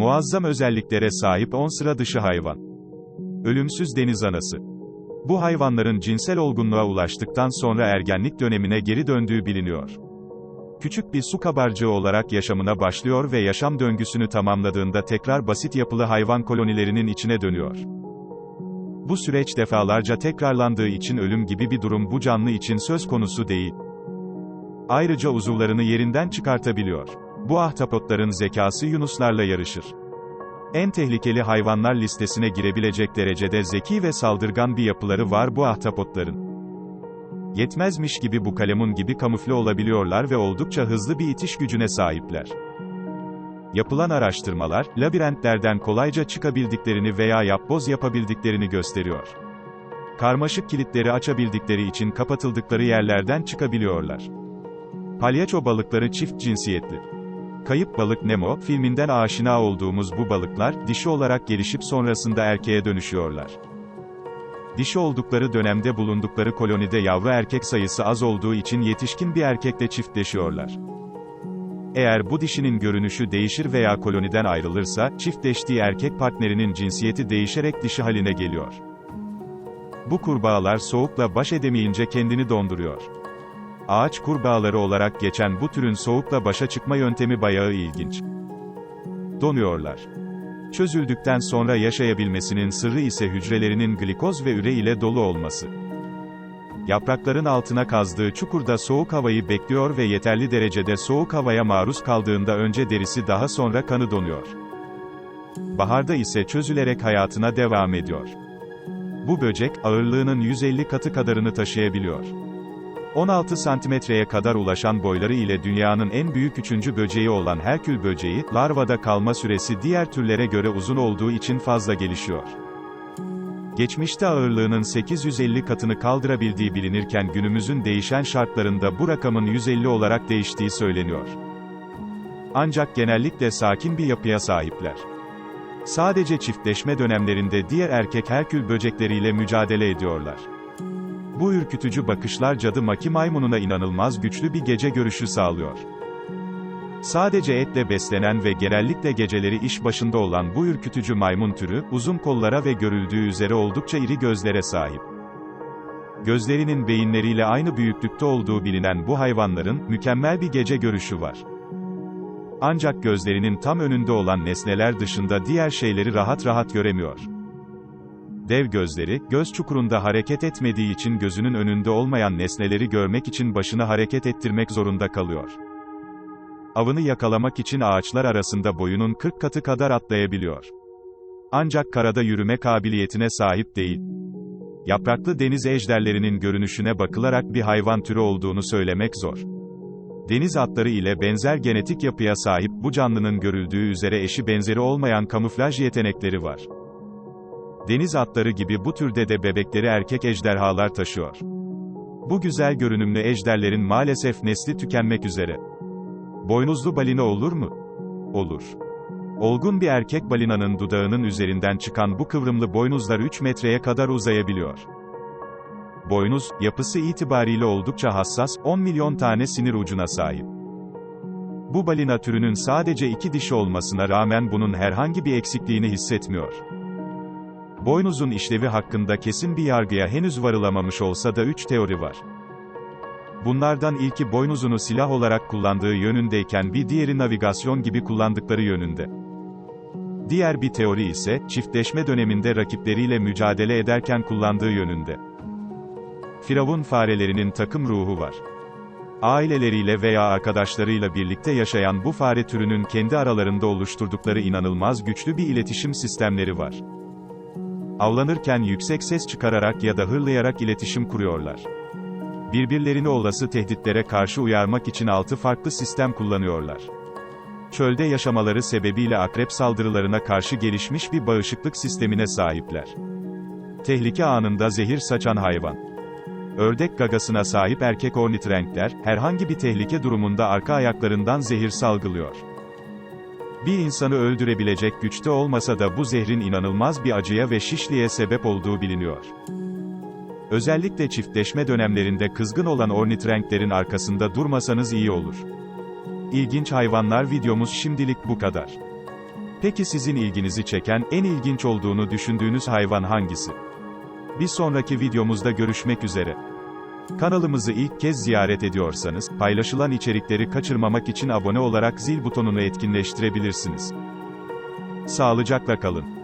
Muazzam özelliklere sahip 10 sıra dışı hayvan. Ölümsüz deniz anası. Bu hayvanların cinsel olgunluğa ulaştıktan sonra ergenlik dönemine geri döndüğü biliniyor. Küçük bir su kabarcığı olarak yaşamına başlıyor ve yaşam döngüsünü tamamladığında tekrar basit yapılı hayvan kolonilerinin içine dönüyor. Bu süreç defalarca tekrarlandığı için ölüm gibi bir durum bu canlı için söz konusu değil. Ayrıca uzuvlarını yerinden çıkartabiliyor. Bu ahtapotların zekası yunuslarla yarışır. En tehlikeli hayvanlar listesine girebilecek derecede zeki ve saldırgan bir yapıları var bu ahtapotların. Yetmezmiş gibi bu kalemun gibi kamufle olabiliyorlar ve oldukça hızlı bir itiş gücüne sahipler. Yapılan araştırmalar, labirentlerden kolayca çıkabildiklerini veya yapboz yapabildiklerini gösteriyor. Karmaşık kilitleri açabildikleri için kapatıldıkları yerlerden çıkabiliyorlar. Palyaço balıkları çift cinsiyetli. Kayıp Balık Nemo filminden aşina olduğumuz bu balıklar, dişi olarak gelişip sonrasında erkeğe dönüşüyorlar. Dişi oldukları dönemde bulundukları kolonide yavru erkek sayısı az olduğu için yetişkin bir erkekle çiftleşiyorlar. Eğer bu dişinin görünüşü değişir veya koloniden ayrılırsa, çiftleştiği erkek partnerinin cinsiyeti değişerek dişi haline geliyor. Bu kurbağalar soğukla baş edemeyince kendini donduruyor. Ağaç kurbağaları olarak geçen bu türün soğukla başa çıkma yöntemi bayağı ilginç. Donuyorlar. Çözüldükten sonra yaşayabilmesinin sırrı ise hücrelerinin glikoz ve üre ile dolu olması. Yaprakların altına kazdığı çukurda soğuk havayı bekliyor ve yeterli derecede soğuk havaya maruz kaldığında önce derisi daha sonra kanı donuyor. Baharda ise çözülerek hayatına devam ediyor. Bu böcek, ağırlığının 150 katı kadarını taşıyabiliyor. 16 santimetreye kadar ulaşan boyları ile dünyanın en büyük 3. böceği olan Herkül böceği, larvada kalma süresi diğer türlere göre uzun olduğu için fazla gelişiyor. Geçmişte ağırlığının 850 katını kaldırabildiği bilinirken günümüzün değişen şartlarında bu rakamın 150 olarak değiştiği söyleniyor. Ancak genellikle sakin bir yapıya sahipler. Sadece çiftleşme dönemlerinde diğer erkek Herkül böcekleriyle mücadele ediyorlar. Bu ürkütücü bakışlar cadı maki maymununa inanılmaz güçlü bir gece görüşü sağlıyor. Sadece etle beslenen ve genellikle geceleri iş başında olan bu ürkütücü maymun türü, uzun kollara ve görüldüğü üzere oldukça iri gözlere sahip. Gözlerinin beyinleriyle aynı büyüklükte olduğu bilinen bu hayvanların, mükemmel bir gece görüşü var. Ancak gözlerinin tam önünde olan nesneler dışında diğer şeyleri rahat rahat göremiyor. Dev gözleri, göz çukurunda hareket etmediği için gözünün önünde olmayan nesneleri görmek için başını hareket ettirmek zorunda kalıyor. Avını yakalamak için ağaçlar arasında boyunun 40 katı kadar atlayabiliyor. Ancak karada yürüme kabiliyetine sahip değil. Yapraklı deniz ejderlerinin görünüşüne bakılarak bir hayvan türü olduğunu söylemek zor. Deniz atları ile benzer genetik yapıya sahip bu canlının görüldüğü üzere eşi benzeri olmayan kamuflaj yetenekleri var. Deniz atları gibi bu türde de bebekleri erkek ejderhalar taşıyor. Bu güzel görünümlü ejderlerin maalesef nesli tükenmek üzere. Boynuzlu balina olur mu? Olur. Olgun bir erkek balinanın dudağının üzerinden çıkan bu kıvrımlı boynuzlar 3 metreye kadar uzayabiliyor. Boynuz, yapısı itibariyle oldukça hassas, 10 milyon tane sinir ucuna sahip. Bu balina türünün sadece 2 dişi olmasına rağmen bunun herhangi bir eksikliğini hissetmiyor. Boynuzun işlevi hakkında kesin bir yargıya henüz varılamamış olsa da 3 teori var. Bunlardan ilki boynuzunu silah olarak kullandığı yönündeyken bir diğeri navigasyon gibi kullandıkları yönünde. Diğer bir teori ise, çiftleşme döneminde rakipleriyle mücadele ederken kullandığı yönünde. Firavun farelerinin takım ruhu var. Aileleriyle veya arkadaşlarıyla birlikte yaşayan bu fare türünün kendi aralarında oluşturdukları inanılmaz güçlü bir iletişim sistemleri var. Avlanırken yüksek ses çıkararak ya da hırlayarak iletişim kuruyorlar. Birbirlerini olası tehditlere karşı uyarmak için 6 farklı sistem kullanıyorlar. Çölde yaşamaları sebebiyle akrep saldırılarına karşı gelişmiş bir bağışıklık sistemine sahipler. Tehlike anında zehir saçan hayvan. Ördek gagasına sahip erkek ornitrenkler, herhangi bir tehlike durumunda arka ayaklarından zehir salgılıyor. Bir insanı öldürebilecek güçte olmasa da bu zehrin inanılmaz bir acıya ve şişliğe sebep olduğu biliniyor. Özellikle çiftleşme dönemlerinde kızgın olan ornitrenklerin arkasında durmasanız iyi olur. İlginç hayvanlar videomuz şimdilik bu kadar. Peki sizin ilginizi çeken, en ilginç olduğunu düşündüğünüz hayvan hangisi? Bir sonraki videomuzda görüşmek üzere. Kanalımızı ilk kez ziyaret ediyorsanız, paylaşılan içerikleri kaçırmamak için abone olarak zil butonunu etkinleştirebilirsiniz. Sağlıcakla kalın.